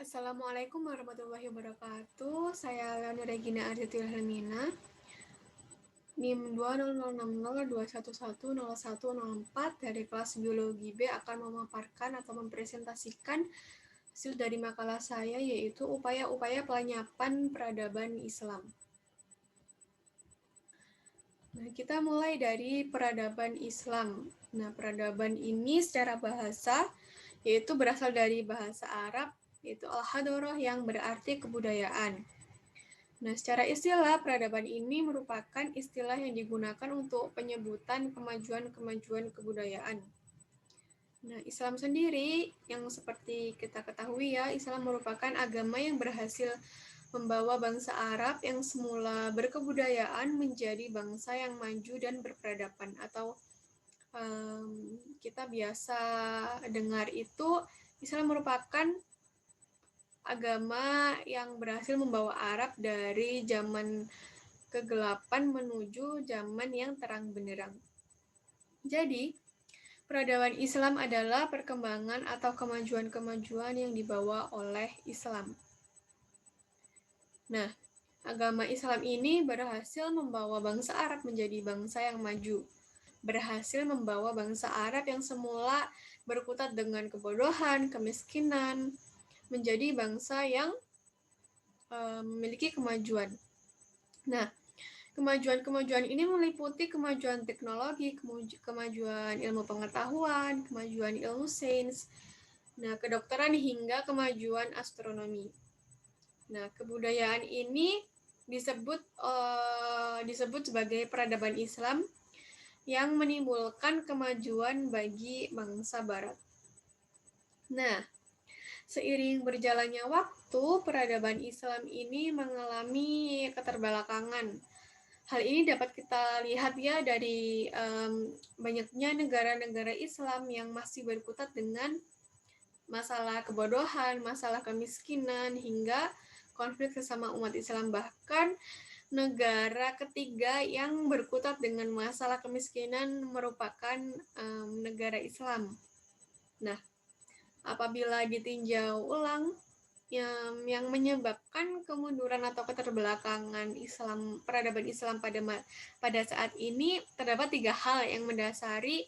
Assalamualaikum warahmatullahi wabarakatuh. Saya Leoni Regina Arzetil Helmina. NIM 2006021100104 dari kelas Biologi B akan memaparkan atau mempresentasikan hasil dari makalah saya, yaitu upaya-upaya pelenyapan peradaban Islam. Nah, kita mulai dari peradaban Islam. Nah, peradaban ini secara bahasa yaitu berasal dari bahasa Arab, yaitu al-hadoroh yang berarti kebudayaan. Nah, secara istilah, peradaban ini merupakan istilah yang digunakan untuk penyebutan kemajuan-kemajuan kebudayaan. Nah, Islam sendiri, yang seperti kita ketahui ya, Islam merupakan agama yang berhasil membawa bangsa Arab yang semula berkebudayaan menjadi bangsa yang maju dan berperadaban, atau kita biasa dengar itu Islam merupakan agama yang berhasil membawa Arab dari zaman kegelapan menuju zaman yang terang benderang. Jadi, peradaban Islam adalah perkembangan atau kemajuan-kemajuan yang dibawa oleh Islam. Nah, agama Islam ini berhasil membawa bangsa Arab menjadi bangsa yang maju. Berhasil membawa bangsa Arab yang semula berkutat dengan kebodohan, kemiskinan, menjadi bangsa yang memiliki kemajuan. Nah, kemajuan-kemajuan ini meliputi kemajuan teknologi, kemajuan ilmu pengetahuan, kemajuan ilmu sains, nah kedokteran hingga kemajuan astronomi. Nah, kebudayaan ini disebut sebagai peradaban Islam yang menimbulkan kemajuan bagi bangsa Barat. Nah, seiring berjalannya waktu, peradaban Islam ini mengalami keterbelakangan. Hal ini dapat kita lihat ya dari banyaknya negara-negara Islam yang masih berkutat dengan masalah kebodohan, masalah kemiskinan, hingga konflik sesama umat Islam. Bahkan negara ketiga yang berkutat dengan masalah kemiskinan merupakan negara Islam. Nah, apabila ditinjau ulang, yang menyebabkan kemunduran atau keterbelakangan peradaban Islam pada saat ini, terdapat 3 hal yang mendasari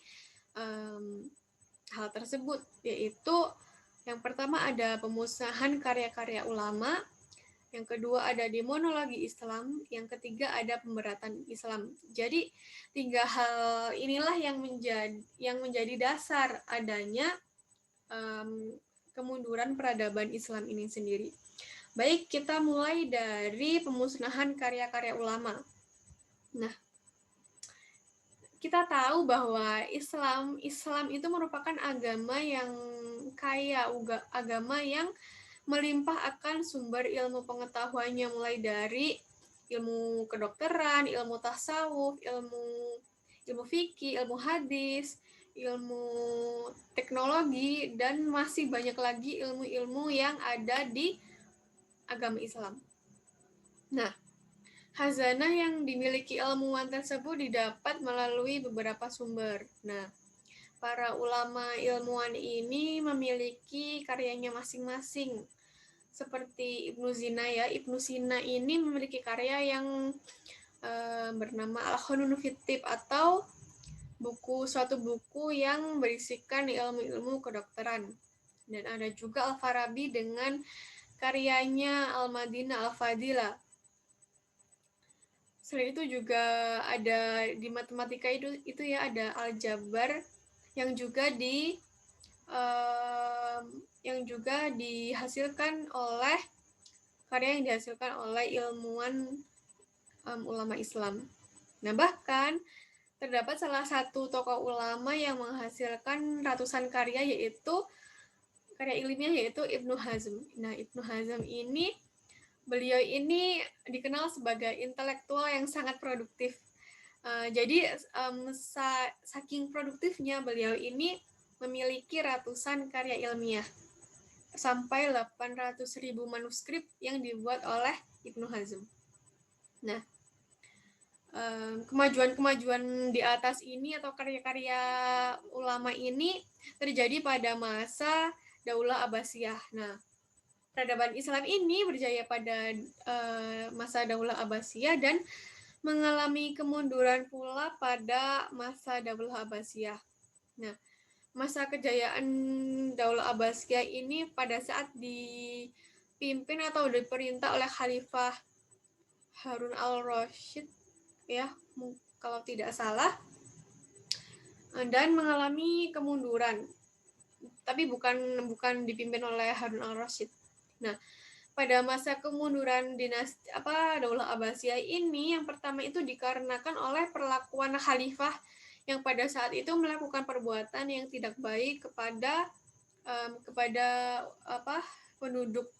hal tersebut, yaitu yang pertama ada pemusnahan karya-karya ulama, yang kedua ada demonologi Islam, yang ketiga ada pemberatan Islam. Jadi 3 hal inilah yang menjadi dasar adanya kemunduran peradaban Islam ini sendiri. Baik, kita mulai dari pemusnahan karya-karya ulama. Nah, kita tahu bahwa Islam itu merupakan agama yang kaya, agama yang melimpah akan sumber ilmu pengetahuannya, mulai dari ilmu kedokteran, ilmu tasawuf, ilmu fikih, ilmu hadis, ilmu teknologi, dan masih banyak lagi ilmu-ilmu yang ada di agama Islam. Nah, khazanah yang dimiliki ilmuwan tersebut didapat melalui beberapa sumber. Nah, para ulama ilmuwan ini memiliki karyanya masing-masing. Seperti Ibnu Sina ya, Ibnu Sina ini memiliki karya yang bernama Al-Qanun fit Tibb, atau suatu buku yang berisikan ilmu-ilmu kedokteran. Dan ada juga Al-Farabi dengan karyanya Al-Madinah Al-Fadilah. Selain itu juga ada di matematika itu ya, ada Al-Jabar yang juga dihasilkan oleh ilmuwan ulama Islam. Nah, bahkan terdapat salah satu tokoh ulama yang menghasilkan ratusan karya ilmiah, yaitu Ibnu Hazm. Nah, Ibnu Hazm ini beliau ini dikenal sebagai intelektual yang sangat produktif. Jadi saking produktifnya beliau ini memiliki ratusan karya ilmiah, sampai 800.000 manuskrip yang dibuat oleh Ibnu Hazm. Nah, kemajuan-kemajuan di atas ini atau karya-karya ulama ini terjadi pada masa Daulah Abbasiyah. Nah, Peradaban Islam ini berjaya pada masa Daulah Abbasiyah dan mengalami kemunduran pula pada masa Daulah Abbasiyah. Nah, masa kejayaan Daulah Abbasiyah ini pada saat dipimpin atau diperintah oleh Khalifah Harun al-Rasyid, ya, kalau tidak salah, dan mengalami kemunduran. Tapi bukan dipimpin oleh Harun al-Rasyid. Nah, pada masa kemunduran dinasti Daulah Abbasiyah ini, yang pertama itu dikarenakan oleh perlakuan khalifah yang pada saat itu melakukan perbuatan yang tidak baik kepada penduduk,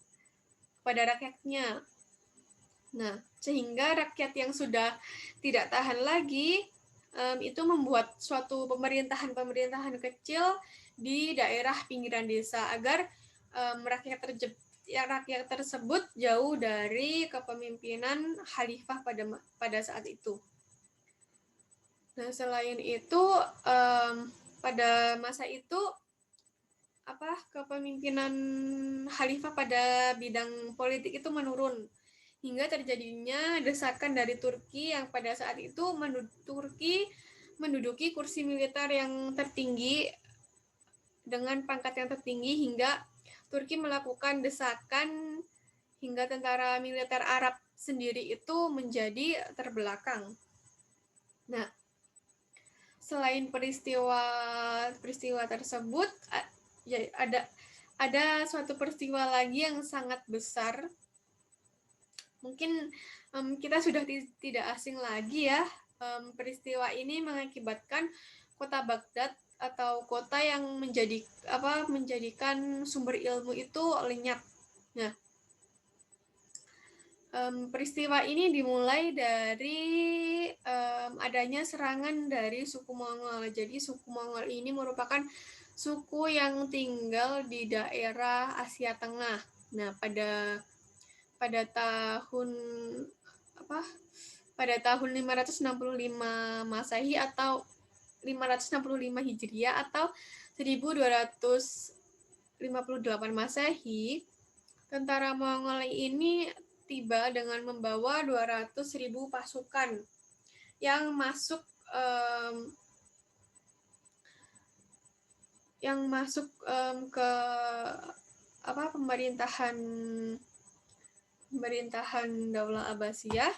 kepada rakyatnya. Nah, sehingga rakyat yang sudah tidak tahan lagi itu membuat suatu pemerintahan kecil di daerah pinggiran desa agar rakyat tersebut jauh dari kepemimpinan khalifah pada saat itu. Nah, selain itu pada masa itu kepemimpinan khalifah pada bidang politik itu menurun hingga terjadinya desakan dari Turki yang pada saat itu Turki menduduki kursi militer yang tertinggi dengan pangkat yang tertinggi hingga Turki melakukan desakan hingga tentara militer Arab sendiri itu menjadi terbelakang. Nah, selain peristiwa tersebut, ya ada suatu peristiwa lagi yang sangat besar. Mungkin kita sudah tidak asing lagi ya. Peristiwa ini mengakibatkan kota Baghdad atau kota yang menjadikan sumber ilmu itu lenyap. Nah, peristiwa ini dimulai dari adanya serangan dari suku Mongol. Jadi suku Mongol ini merupakan suku yang tinggal di daerah Asia Tengah. Nah, pada tahun pada tahun 565 Masehi atau 565 Hijriah atau 1258 Masehi, tentara Mongol ini tiba dengan membawa 200.000 pasukan yang masuk ke pemerintahan Daulah Abbasiyah.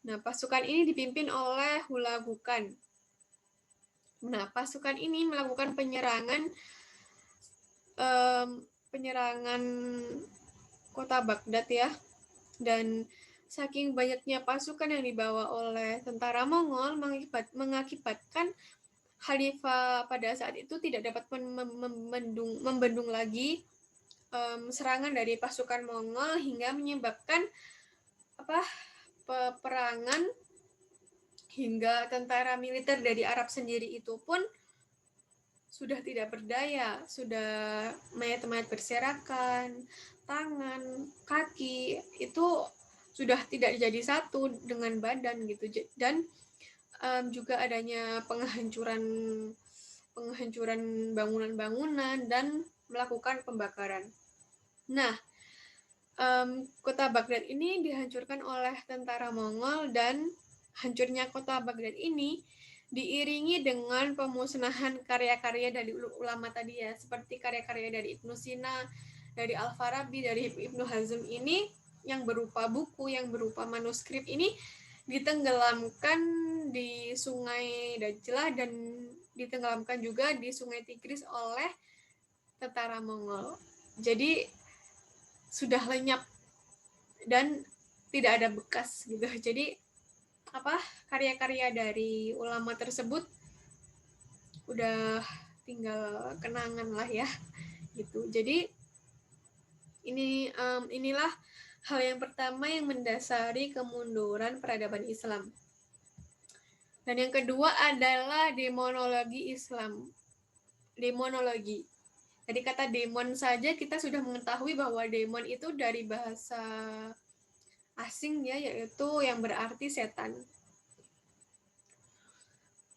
Nah, pasukan ini dipimpin oleh Hulagukan. Nah, pasukan ini melakukan penyerangan kota Baghdad ya. Dan saking banyaknya pasukan yang dibawa oleh tentara Mongol mengakibatkan Khalifah pada saat itu tidak dapat membendung lagi serangan dari pasukan Mongol hingga menyebabkan peperangan hingga tentara militer dari Arab sendiri itu pun sudah tidak berdaya, sudah mayat-mayat berserakan, tangan, kaki itu sudah tidak jadi satu dengan badan gitu. Dan juga adanya penghancuran bangunan-bangunan dan melakukan pembakaran. Nah, kota Baghdad ini dihancurkan oleh tentara Mongol dan hancurnya kota Baghdad ini diiringi dengan pemusnahan karya-karya dari ulama tadi ya, seperti karya-karya dari Ibnu Sina, dari Al-Farabi, dari Ibnu Hazm ini yang berupa buku, yang berupa manuskrip ini ditenggelamkan di Sungai Dajlah dan ditenggelamkan juga di Sungai Tigris oleh tentara Mongol. Jadi sudah lenyap dan tidak ada bekas gitu. Jadi karya-karya dari ulama tersebut udah tinggal kenangan lah ya gitu. Jadi inilah hal yang pertama yang mendasari kemunduran peradaban Islam. Dan yang kedua adalah demonologi Islam. Demonologi. Dari kata demon saja kita sudah mengetahui bahwa demon itu dari bahasa asing ya, yaitu yang berarti setan.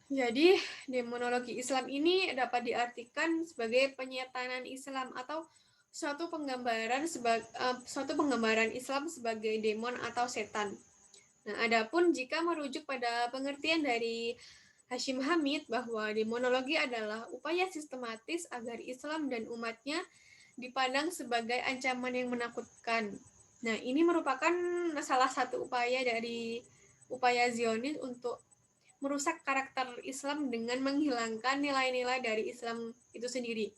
Jadi, demonologi Islam ini dapat diartikan sebagai penyetanan Islam atau suatu penggambaran Islam sebagai demon atau setan. Nah, adapun jika merujuk pada pengertian dari Hashim Hamid bahwa demonologi adalah upaya sistematis agar Islam dan umatnya dipandang sebagai ancaman yang menakutkan. Nah, ini merupakan salah satu upaya Zionis untuk merusak karakter Islam dengan menghilangkan nilai-nilai dari Islam itu sendiri.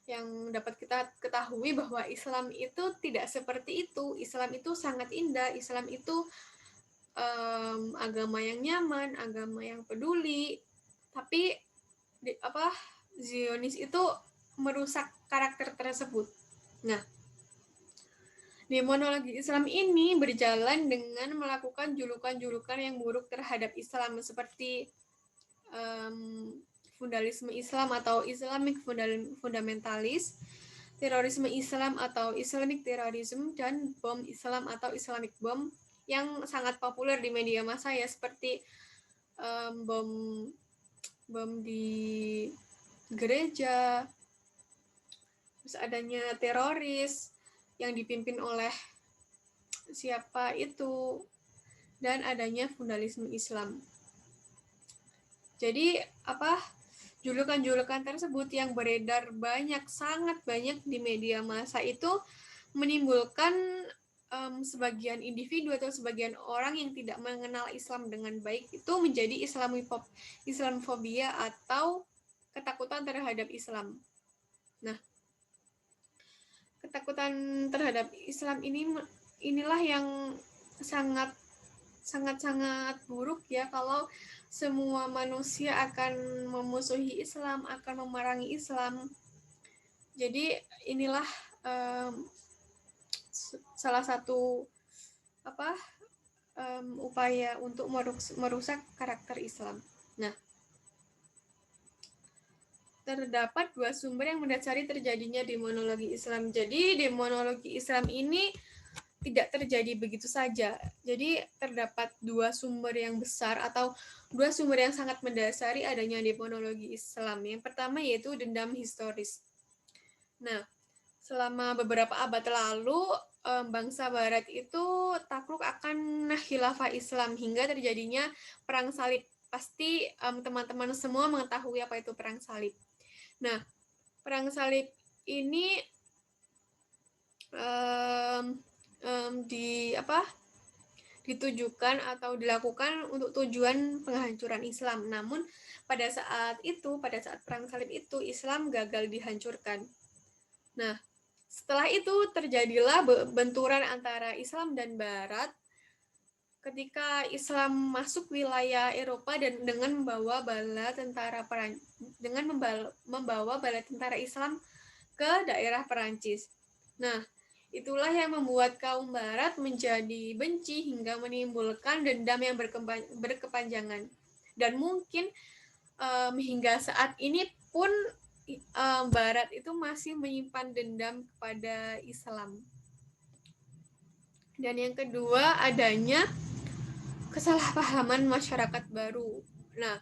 Yang dapat kita ketahui bahwa Islam itu tidak seperti itu. Islam itu sangat indah. Islam itu agama yang nyaman, agama yang peduli. Tapi Zionis itu merusak karakter tersebut. Nah, demonologi Islam ini berjalan dengan melakukan julukan-julukan yang buruk terhadap Islam seperti fundamentalisme Islam atau Islamic fundamentalis, terorisme Islam atau Islamic terrorism, dan bom Islam atau Islamic bomb yang sangat populer di media massa ya, seperti bom di gereja, terus adanya teroris yang dipimpin oleh siapa itu, dan adanya fundamentalisme Islam. Jadi julukan-julukan tersebut yang beredar sangat banyak di media massa itu menimbulkan sebagian individu atau sebagian orang yang tidak mengenal Islam dengan baik itu menjadi Islamofobia atau ketakutan terhadap Islam. Nah, ketakutan terhadap Islam inilah yang sangat buruk ya, kalau semua manusia akan memusuhi Islam, akan memerangi Islam. Jadi inilah salah satu upaya untuk merusak karakter Islam. Nah, terdapat dua sumber yang mendasari terjadinya demonologi Islam. Jadi demonologi Islam ini tidak terjadi begitu saja. Jadi terdapat dua sumber yang besar atau dua sumber yang sangat mendasari adanya demonologi Islam. Yang pertama yaitu dendam historis. Nah, selama beberapa abad lalu bangsa Barat itu takluk akan khilafah Islam hingga terjadinya perang salib. Pasti teman-teman semua mengetahui apa itu perang salib. Nah, perang salib ini ditujukan atau dilakukan untuk tujuan penghancuran Islam. Namun pada saat perang salib itu Islam gagal dihancurkan. Nah, setelah itu terjadilah benturan antara Islam dan Barat ketika Islam masuk wilayah Eropa dan dengan membawa bala tentara Islam ke daerah Perancis. Nah, itulah yang membuat kaum Barat menjadi benci hingga menimbulkan dendam yang berkepanjangan. Dan mungkin hingga saat ini pun Barat itu masih menyimpan dendam kepada Islam. Dan yang kedua, adanya kesalahpahaman masyarakat baru. Nah,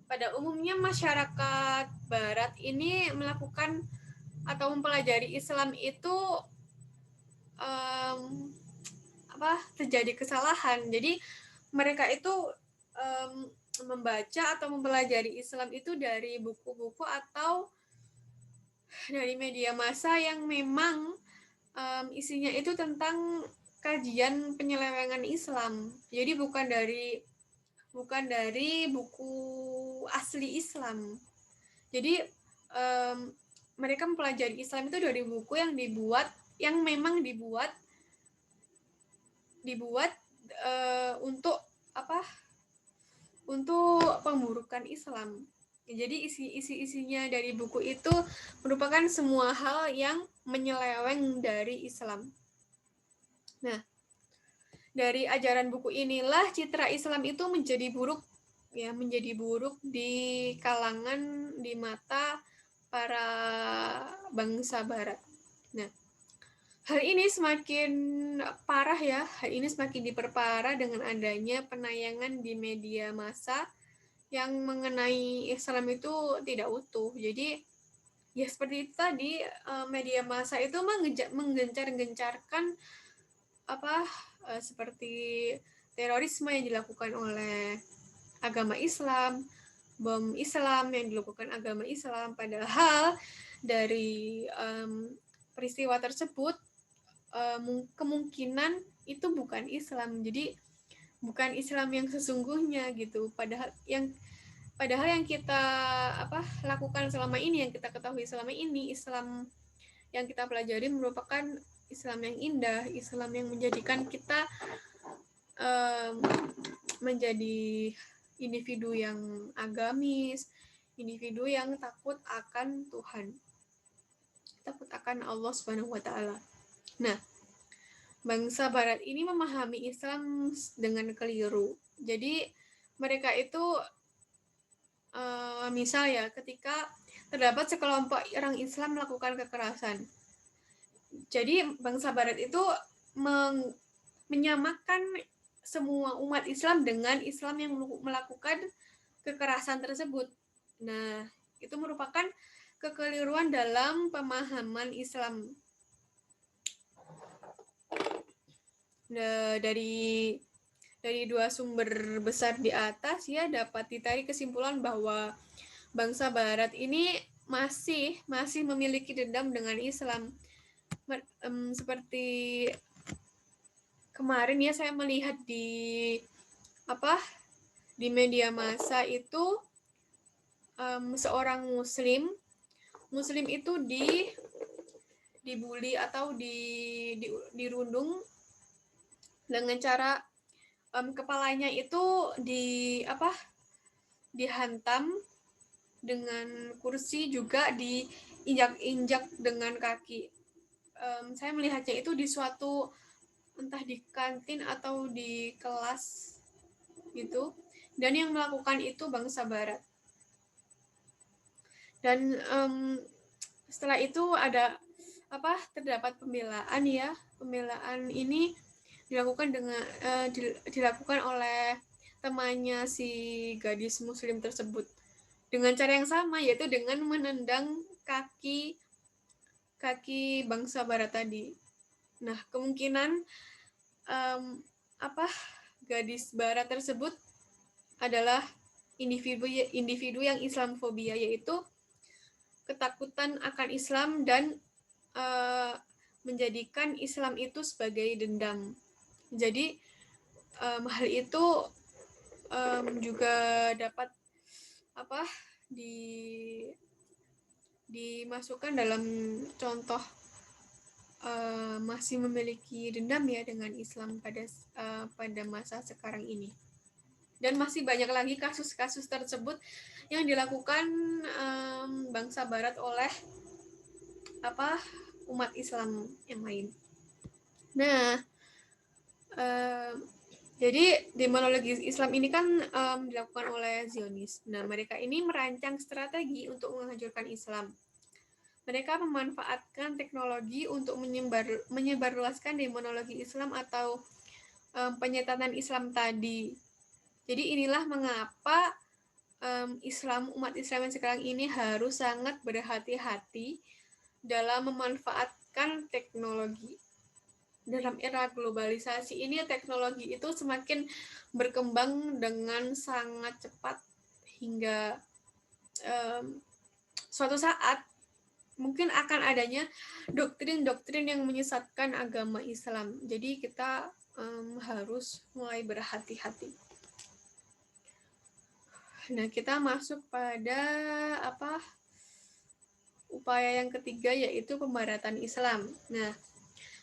pada umumnya masyarakat Barat ini melakukan atau mempelajari Islam itu terjadi kesalahan. Jadi mereka itu membaca atau mempelajari Islam itu dari buku-buku atau dari media massa yang memang isinya itu tentang kajian penyelewengan Islam. Jadi bukan dari buku asli Islam. Jadi mereka mempelajari Islam itu dari buku yang memang dibuat untuk pemburukan Islam. Jadi isinya dari buku itu merupakan semua hal yang menyeleweng dari Islam. Nah, dari ajaran buku inilah citra Islam itu menjadi buruk di kalangan, di mata para bangsa Barat. Nah, hal ini semakin parah ya. Hal ini semakin diperparah dengan adanya penayangan di media massa yang mengenai Islam itu tidak utuh. Jadi ya seperti itu tadi, media massa itu menggencar-gencarkan seperti terorisme yang dilakukan oleh agama Islam, bom Islam yang dilakukan agama Islam, padahal dari peristiwa tersebut kemungkinan itu bukan Islam, jadi bukan Islam yang sesungguhnya gitu. Padahal yang kita lakukan selama ini, yang kita ketahui selama ini, Islam yang kita pelajari merupakan Islam yang indah, Islam yang menjadikan kita menjadi individu yang agamis, individu yang takut akan Tuhan, takut akan Allah Subhanahu wa taala. Nah, bangsa barat ini memahami Islam dengan keliru. Jadi mereka itu misal ya, ketika terdapat sekelompok orang Islam melakukan kekerasan. Jadi bangsa barat itu menyamakan semua umat Islam dengan Islam yang melakukan kekerasan tersebut. Nah, itu merupakan kekeliruan dalam pemahaman Islam. Nah, dari dua sumber besar di atas ya dapat ditarik kesimpulan bahwa bangsa barat ini masih memiliki dendam dengan Islam. Seperti kemarin ya saya melihat di media massa itu seorang muslim itu dibully atau dirundung dengan cara kepalanya itu dihantam dengan kursi, juga diinjak-injak dengan kaki. Saya melihatnya itu di suatu, entah di kantin atau di kelas gitu, dan yang melakukan itu bangsa barat. Dan setelah itu ada terdapat pembelaan ya. Pembelaan ini dilakukan oleh temannya si gadis muslim tersebut dengan cara yang sama, yaitu dengan menendang kaki bangsa barat tadi. Nah, kemungkinan gadis barat tersebut adalah individu yang Islamfobia, yaitu ketakutan akan Islam dan menjadikan Islam itu sebagai dendam. Jadi hal itu juga dapat dimasukkan dalam contoh masih memiliki dendam ya dengan Islam pada masa sekarang ini. Dan masih banyak lagi kasus-kasus tersebut yang dilakukan bangsa barat oleh umat Islam yang lain. Nah, jadi demonologi Islam ini kan dilakukan oleh Zionis. Nah, mereka ini merancang strategi untuk menghancurkan Islam. Mereka memanfaatkan teknologi untuk menyebarluaskan demonologi Islam atau penyetanan Islam tadi. Jadi inilah mengapa umat Islam yang sekarang ini harus sangat berhati-hati dalam memanfaatkan teknologi. Dalam era globalisasi ini, teknologi itu semakin berkembang dengan sangat cepat hingga suatu saat mungkin akan adanya doktrin-doktrin yang menyesatkan agama Islam. Jadi kita harus mulai berhati-hati. Nah, kita masuk pada upaya yang ketiga, yaitu pembaratan Islam. Nah,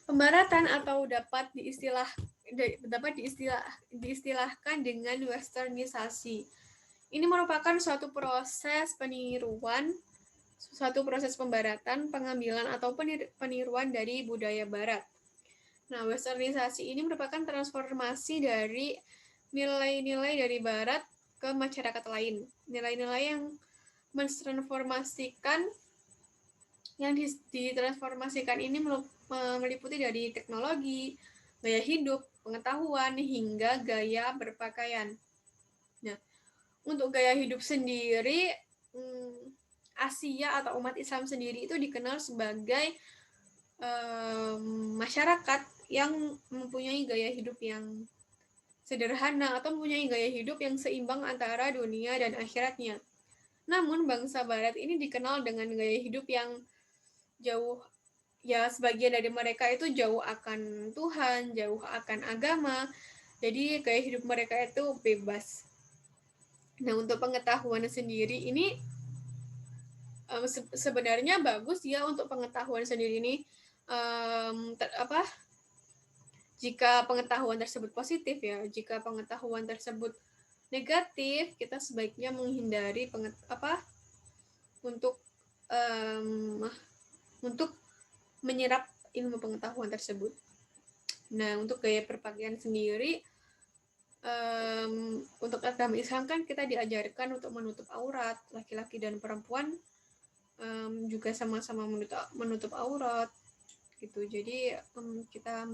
pembaratan atau dapat diistilahkan dengan westernisasi. Ini merupakan suatu proses pembaratan, pengambilan atau peniruan dari budaya barat. Nah, westernisasi ini merupakan transformasi dari nilai-nilai dari barat ke masyarakat lain. Nilai-nilai yang ditransformasikan ini meliputi dari teknologi, gaya hidup, pengetahuan, hingga gaya berpakaian. Nah, untuk gaya hidup sendiri, Asia atau umat Islam sendiri itu dikenal sebagai masyarakat yang mempunyai gaya hidup yang sederhana atau mempunyai gaya hidup yang seimbang antara dunia dan akhiratnya. Namun bangsa Barat ini dikenal dengan gaya hidup yang jauh, ya sebagian dari mereka itu jauh akan Tuhan, jauh akan agama. Jadi gaya hidup mereka itu bebas. Nah, untuk pengetahuan sendiri ini sebenarnya bagus ya, untuk pengetahuan sendiri ini jika pengetahuan tersebut positif ya. Jika pengetahuan tersebut negatif, kita sebaiknya menghindari untuk untuk menyerap ilmu pengetahuan tersebut. Nah, untuk gaya berpakaian sendiri, untuk agama Islam kan kita diajarkan untuk menutup aurat, laki-laki dan perempuan juga sama-sama menutup aurat gitu. Jadi kita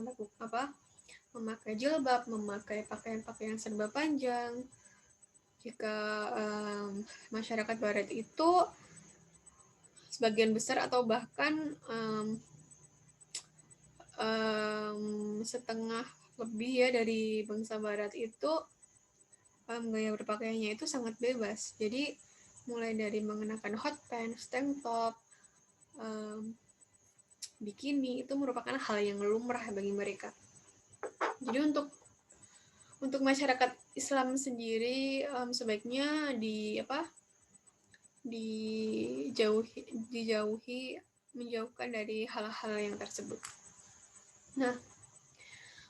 memakai jilbab, memakai pakaian-pakaian serba panjang. Jika masyarakat Barat itu sebagian besar atau bahkan setengah lebih ya dari bangsa Barat itu gaya berpakaiannya itu sangat bebas. Jadi mulai dari mengenakan hot pants, tank top, bikini itu merupakan hal yang lumrah bagi mereka. Jadi untuk masyarakat Islam sendiri sebaiknya menjauhkan dari hal-hal yang tersebut. Nah,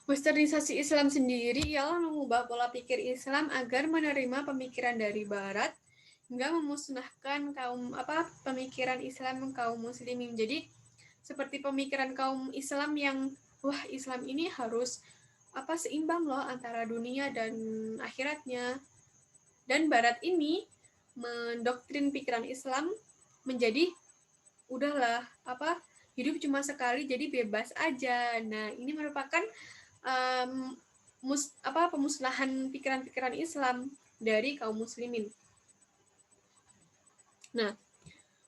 westernisasi Islam sendiri ialah mengubah pola pikir Islam agar menerima pemikiran dari Barat hingga memusnahkan pemikiran Islam kaum muslimin. Jadi seperti pemikiran kaum Islam yang wah, Islam ini harus seimbang loh antara dunia dan akhiratnya. Dan Barat ini mendoktrin pikiran Islam menjadi udahlah hidup cuma sekali, jadi bebas aja. Nah, ini merupakan pemusnahan pikiran-pikiran Islam dari kaum muslimin. Nah,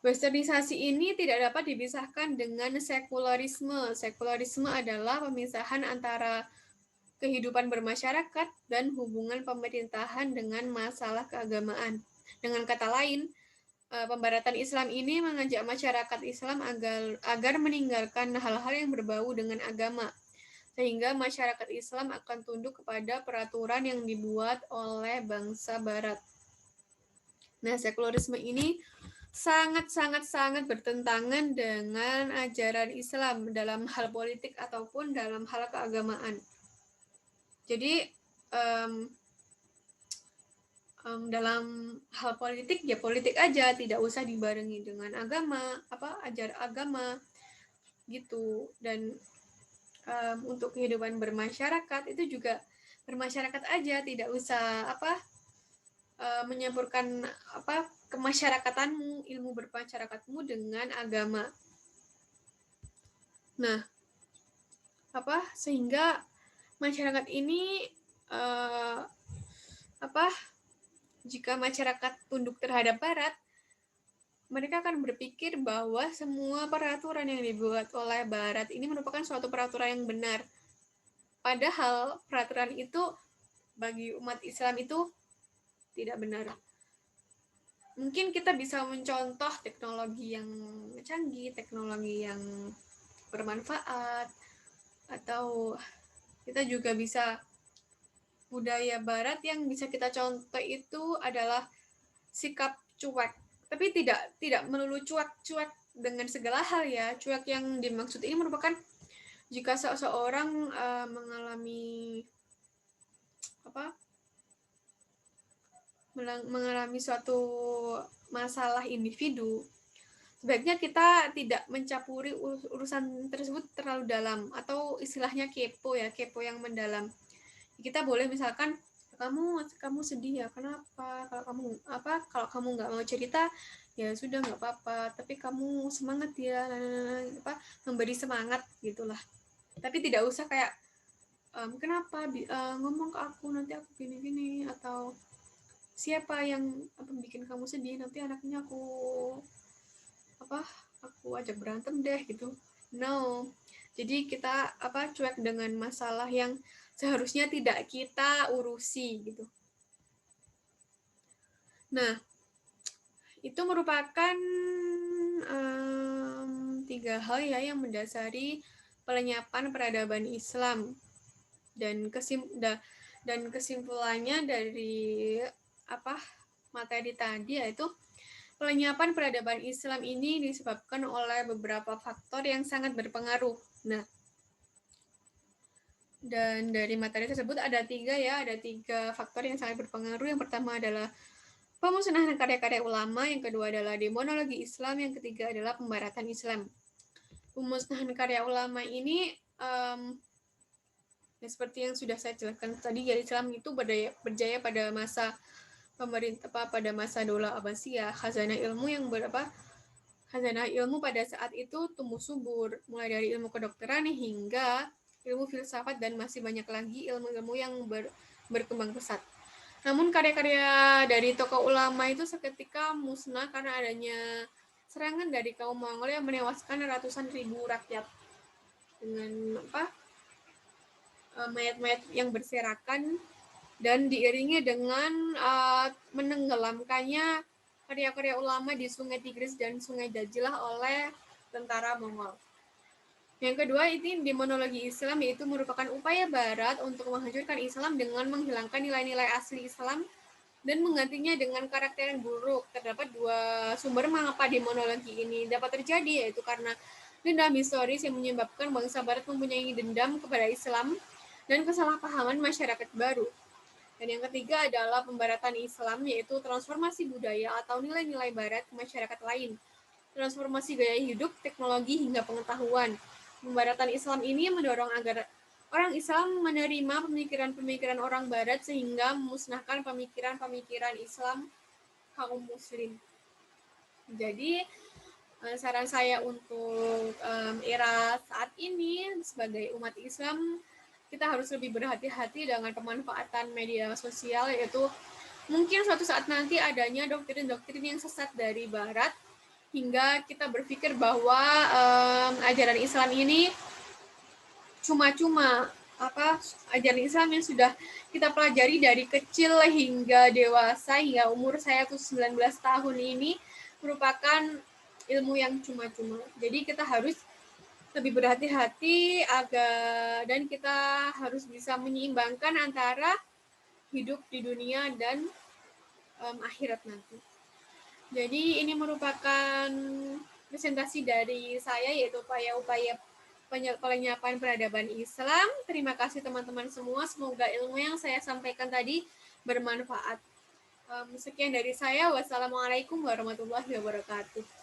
westernisasi ini tidak dapat dipisahkan dengan sekularisme. Sekularisme adalah pemisahan antara kehidupan bermasyarakat dan hubungan pemerintahan dengan masalah keagamaan. Dengan kata lain, pembaratan Islam ini mengajak masyarakat Islam agar meninggalkan hal-hal yang berbau dengan agama, sehingga masyarakat Islam akan tunduk kepada peraturan yang dibuat oleh bangsa Barat. Nah, sekularisme ini sangat bertentangan dengan ajaran Islam dalam hal politik ataupun dalam hal keagamaan. Jadi dalam hal politik ya politik aja, tidak usah dibarengi dengan agama, ajar agama gitu. Dan untuk kehidupan bermasyarakat itu juga bermasyarakat aja, tidak usah menyampurkan kemasyarakatanmu, ilmu bermasyarakatmu dengan agama. Nah, sehingga masyarakat ini jika masyarakat tunduk terhadap Barat, mereka akan berpikir bahwa semua peraturan yang dibuat oleh Barat ini merupakan suatu peraturan yang benar. Padahal peraturan itu bagi umat Islam itu tidak benar. Mungkin kita bisa mencontoh teknologi yang canggih, teknologi yang bermanfaat, atau kita juga bisa budaya Barat yang bisa kita contoh itu adalah sikap cuek. Tapi tidak melulu cuek dengan segala hal ya. Cuek yang dimaksud ini merupakan jika seseorang mengalami suatu masalah individu, sebaiknya kita tidak mencampuri urusan tersebut terlalu dalam, atau istilahnya kepo yang mendalam. Kita boleh misalkan kamu sedih ya, kenapa? Kalau kamu nggak mau cerita ya sudah, nggak apa-apa, tapi kamu semangat ya, memberi semangat gitulah. Tapi tidak usah kayak kenapa ngomong ke aku, nanti aku gini-gini, atau siapa yang bikin kamu sedih, nanti anaknya aku aku ajak berantem deh gitu. No. Jadi kita cuek dengan masalah yang seharusnya tidak kita urusi gitu. Nah, itu merupakan 3 hal ya yang mendasari pelenyapan peradaban Islam. Dan kesimpulannya dari materi tadi yaitu pelenyapan peradaban Islam ini disebabkan oleh beberapa faktor yang sangat berpengaruh. Nah, dan dari materi tersebut ada 3 faktor yang sangat berpengaruh. Yang pertama adalah pemusnahan karya-karya ulama, yang kedua adalah demonologi Islam, yang ketiga adalah pembaratan Islam. Pemusnahan karya ulama ini ya seperti yang sudah saya jelaskan tadi, ya Islam itu berjaya pada masa pemerintah pada masa Daulah Abbasiyah. Khazanah ilmu pada saat itu tumbuh subur, mulai dari ilmu kedokteran hingga ilmu filsafat dan masih banyak lagi ilmu-ilmu yang berkembang pesat. Namun karya-karya dari tokoh ulama itu seketika musnah karena adanya serangan dari kaum Mongol yang menewaskan ratusan ribu rakyat dengan mayat-mayat yang berserakan dan diiringi dengan menenggelamkannya karya-karya ulama di Sungai Tigris dan Sungai Dajilah oleh tentara Mongol. Yang kedua, itu demonologi Islam, yaitu merupakan upaya Barat untuk menghancurkan Islam dengan menghilangkan nilai-nilai asli Islam dan menggantinya dengan karakter yang buruk. Terdapat 2 sumber mengapa demonologi ini dapat terjadi, yaitu karena dendam historis yang menyebabkan bangsa Barat mempunyai dendam kepada Islam dan kesalahpahaman masyarakat baru. Dan yang ketiga adalah pembaratan Islam, yaitu transformasi budaya atau nilai-nilai Barat ke masyarakat lain. Transformasi gaya hidup, teknologi, hingga pengetahuan. Pembaratan Islam ini mendorong agar orang Islam menerima pemikiran-pemikiran orang Barat sehingga memusnahkan pemikiran-pemikiran Islam kaum Muslim. Jadi, saran saya untuk era saat ini sebagai umat Islam, kita harus lebih berhati-hati dengan pemanfaatan media sosial, yaitu mungkin suatu saat nanti adanya doktrin-doktrin yang sesat dari Barat hingga kita berpikir bahwa ajaran Islam ini cuma-cuma ajaran Islam yang sudah kita pelajari dari kecil hingga dewasa, hingga umur saya tuh 19 tahun ini merupakan ilmu yang cuma-cuma. Jadi kita harus lebih berhati-hati dan kita harus bisa menyeimbangkan antara hidup di dunia dan akhirat nanti. Jadi ini merupakan presentasi dari saya, yaitu upaya-upaya pelenyapan peradaban Islam. Terima kasih teman-teman semua. Semoga ilmu yang saya sampaikan tadi bermanfaat. Sekian dari saya. Wassalamualaikum warahmatullahi wabarakatuh.